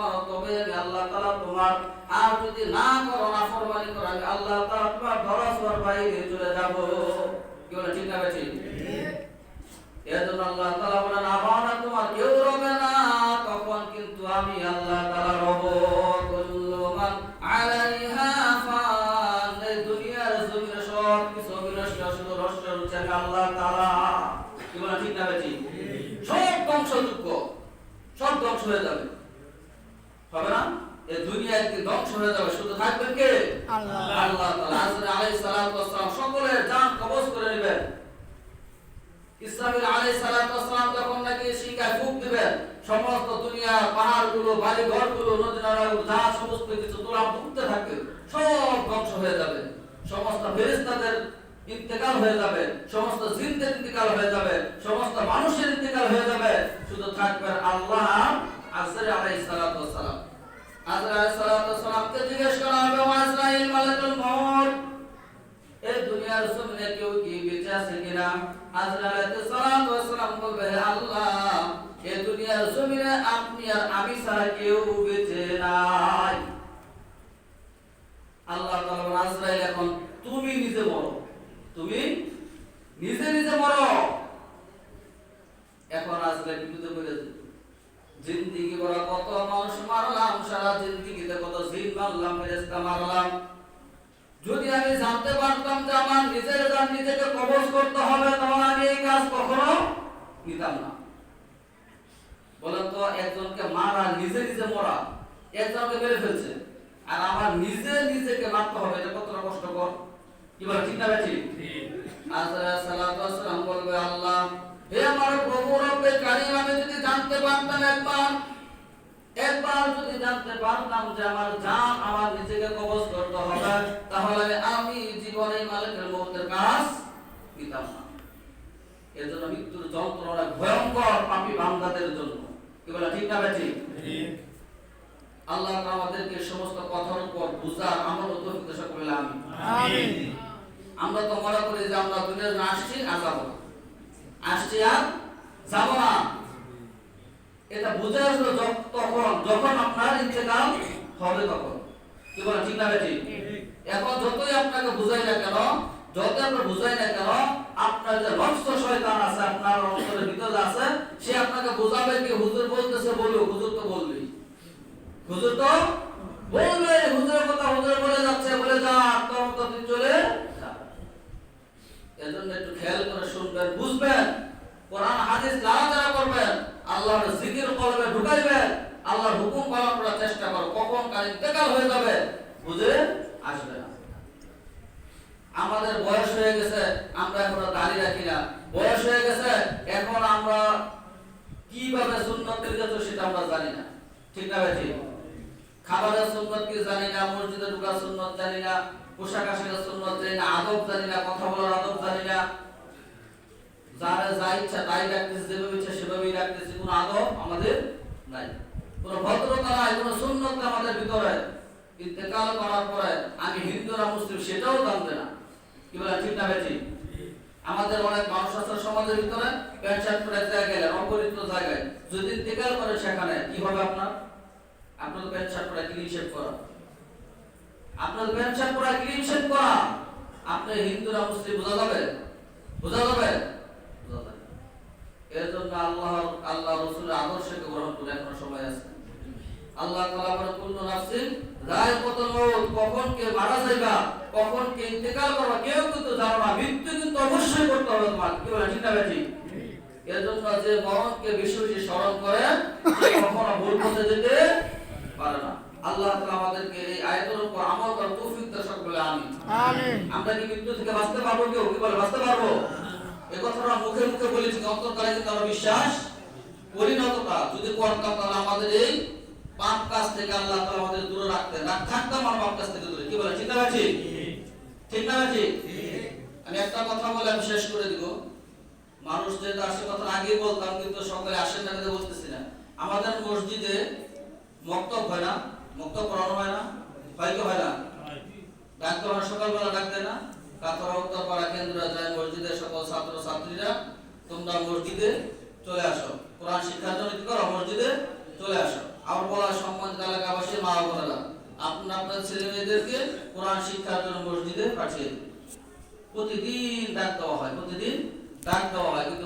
মারো তবে আমি আল্লাহ তাআলা তোমার, আর যদি না করো নাফরমানি করো আমি আল্লাহ তাআলা তোমার ধরাছোঁয়ার বাইরে চলে যাব। কি বলে ঠিক না বেঠিক? এজন্য আল্লাহ তাআলা বলেন আমার তোমার কেউ রবে না, তখন কিন্তু আমি আল্লাহ তাআলা রব। কুল্লু মান আলাইহা ফান, এই দুনিয়ার জমিনে সব কিছু বিনষ্ট, শুধু নষ্ট হচ্ছে আমি আল্লাহ তাআলা। কি বলে ঠিক না বেঠিক? সব ধ্বংসযোগ্য, সব ধ্বংস হয়ে যাবে, হবে না? এই দুনিয়া একদিন ধ্বংস হয়ে যাবে, শুধু থাকবে কে? আল্লাহ। আল্লাহ তাআলা হযরত আলাইহিস সালাতু ওয়াস সালাম সকলের জান কবজ করে নেবেন। ইসরাফিল আলাইহিস সালাতু ওয়াস সালাম যখন নাকি শিকায় ফুঁক দিবেন, সমস্ত দুনিয়া পাহাড়গুলো, বাড়ি ঘরগুলো, নদী নালাগুলো, যা সমস্ত কিছু তোলা উঠতে থাকবে, সব ধ্বংস হয়ে যাবে। সমস্ত ফেরেশতাদের ইন্তেকাল হয়ে যাবে, সমস্ত জিনদের ইন্তেকাল হয়ে যাবে, সমস্ত মানুষের ইন্তেকাল হয়ে যাবে, শুধু থাকবে আল্লাহ। আজরাইল আলাইহিস সালাতু ওয়াস সালাম, আজরাইল আলাইহিস সালাতু ওয়াস সালামকে জিজ্ঞেস করা হবে, আজরাইল মালাকুল মউত, এই দুনিয়ার জমিনে কেউ কি বেঁচে আছে কিনা? আজরাইল আলাইহিস সালাতু ওয়াস সালাম বলবে, আল্লাহ এই দুনিয়ার জমিনে আপনি আর আমি ছাড়া কেউ বেঁচে নাই। আল্লাহ তাআলা বলেন, আজরাইল এখন তুমি নিজে মরো, তুমি নিজে নিজে মরো। এখন আজরাইল বিপদে পড়ে যাবে। জিন্দেগি বড় কত মানুষ মারলাম, সারা জিন্দেগিতে কত জিন মারলাম, ফেরেশতা মারলাম, যদি আমি জানতে পারতাম যে আমার নিজের জান নিজেকে কবজ করতে হবে, তাহলে আমি এই কাজ কখনো নিতাম না। বলেন তো, একজনকে মারা, নিজে নিজে মরা, একজনকে মেরে ফেলছে, আর আমার নিজে নিজেকে মারতে হবে, এটা কতটা কষ্টকর। কি বলে ঠিক না বেঠিক? আজরাইল সালাতু ওয়াস সালাম বলবে, আল্লাহ হে আমার প্রভু রব্বে কারীম, আমি যদি জানতে পারতাম, একবার যদি জানতে পারতাম যে আমার জান আমার নিজেকে কবজ করতে হবে, তাহলে আমি জীবনে মালিকের মউতের কাজ নিতাম না। এজন্য মৃত্যুর যন্ত্রণা ভয়ঙ্কর পাপী বান্দাদের জন্য। কি বলে ঠিক না বেঠিক? আল্লাহ আমাদেরকে সমস্ত কথার উপর বুঝার আমল ও তৌফিক দান করুন, আমিন। আমিন। আমরা তো মনে করি যে আমরা দুনিয়ায় আসছি আর যাব না, আসছি আর যাব না। এটা বুঝে আসলো যখন আপনার ইন্তেকাল হবে তখন। কি বলে ঠিক না বেঠিক? এখন যতই আপনাকে বুঝাই না কেন, যতই আপনার বুঝাই না কেন, আপনার যে নফস শয়তান আছে আপনার অন্তরের ভিতরে আছে, সে আপনাকে বোঝাবে কি হুজুর বলতেছে বলো, হুজুর তো বলবেই, হুজুর তো বলবে, হুজুরের কথা হুজুর বলে যাচ্ছে, বলে যা তোর তো তুই চলে যা। এজন্য একটু খেয়াল করে শুনবেন, বুঝবেন, কোরআন হাদিস লাগাতার করবেন, আল্লাহর জিকির কলবে ঢুকাইবেন, আল্লাহর হুকুম পালন করার চেষ্টা করো। কখন কার ইন্তেকাল হয়ে যাবে বুঝে আসবে না। আমাদের বয়স হয়ে গেছে, আমরা এখনো দাড়ি রাখি না, বয়স হয়ে গেছে, এখন আমরা কিভাবে সুন্নত তরিকা সেটা আমরা জানি না। ঠিক না ভাই? ঠিক। খাবারের সুন্নত কি জানি না, মসজিদে ঢোকার সুন্নত জানি না, পোশাক আশাকের সুন্নত জানি না, আদব জানি না, কথা বলার আদব জানি না, যারা যা ইচ্ছা তাই রাখতেছে, যেভাবে ইচ্ছা সেভাবেই রাখতেছে, কোনো আদব আমাদের নাই, কোনো ভদ্রতা নাই, কোনো সুন্নত আমাদের ভিতরে। ইন্তেকাল করার পরে আমি হিন্দু না মুসলিম সেটাও জানবে না। কি বলে ঠিক না ভাই? ঠিক। আমাদের অনেক মানুষ আছে সমাজের ভিতরে, প্যান্ট শার্ট পরে জায়গায় অপরিচিত জায়গায় যদি ইন্তেকাল করে, সেখানে কি হবে আপনার? আপনার প্যান্ট শার্ট পরে ক্লিন শেভ করা, আপনার প্যান্ট শার্ট পরে ক্লিন শেভ করা, আপনি হিন্দু না মুসলিম বোঝা যাবে? বোঝা যাবে? এর জন্য আল্লাহ রাসূলের আদর্শকে গ্রহণ করে এখনো সময় আছে। আল্লাহ তাআলা বলেন, কুল্লু নাফসিন যায়কাতুল মউত, কখন কে মারা যাইবা, কখন কে ইন্তেকাল করবা কেউ কিন্তু জানো না, মৃত্যু কিন্তু অবশ্যই করতে হবে তোমার। কি বলে ঠিক না ভাই? ঠিক। এর জন্য যে মরণকে বেশি বেশি স্মরণ করে সে কখনো ভুল পথে যেতে পারে না। আল্লাহ তাআলা আমাদেরকে এই আয়াতের উপর আমল করার তৌফিক দান করুন, আমিন। আমিন। আমরা কি মৃত্যু থেকে বাঁচতে পারবো? কেউ কি বলে বাঁচতে পারবো? এই কথাটা মুখে মুখে বলেছি, অন্তরকালে কিন্তু আমরা বিশ্বাস করি না। অতটা যদি করতাম তাহলে আমাদের এই পাপ কাজ থেকে আল্লাহ তাআলা আমাদের দূরে থাকতাম, আমার পাপ কাজ থেকে দূরে। কি বলে ঠিক না ভাই? ঠিক। ঠিক না ভাই? ঠিক। আমি একটা কথা বলে আমি শেষ করে দিব। মানুষ যে আসে কথা আগেই বলতাম, কিন্তু সকালে আসেন না বলে বলতেছি না। আমাদের মসজিদে মক্তব হয় না, মক্তব পড়ানো হয় না, হয় কি হয় না? ডাক্তার হয়, সকালবেলা ডাক দেয় না, কাতরা উত্তরপাড়া কেন্দ্রে যায় মসজিদে সকল ছাত্র ছাত্রীরা, তোমরা মসজিদে চলে আসো, কোরআন শিক্ষার জন্য কি করো, মসজিদে চলে আসো। আবার বলা সম্মান মা বোনেরা, আপনার ছেলে মেয়েদেরকে কোরআন শিক্ষার জন্য মসজিদে পাঠিয়ে দিন। প্রতিদিন ডাক দেওয়া হয়, প্রতিদিন ডাক দেওয়া হয়, কিন্তু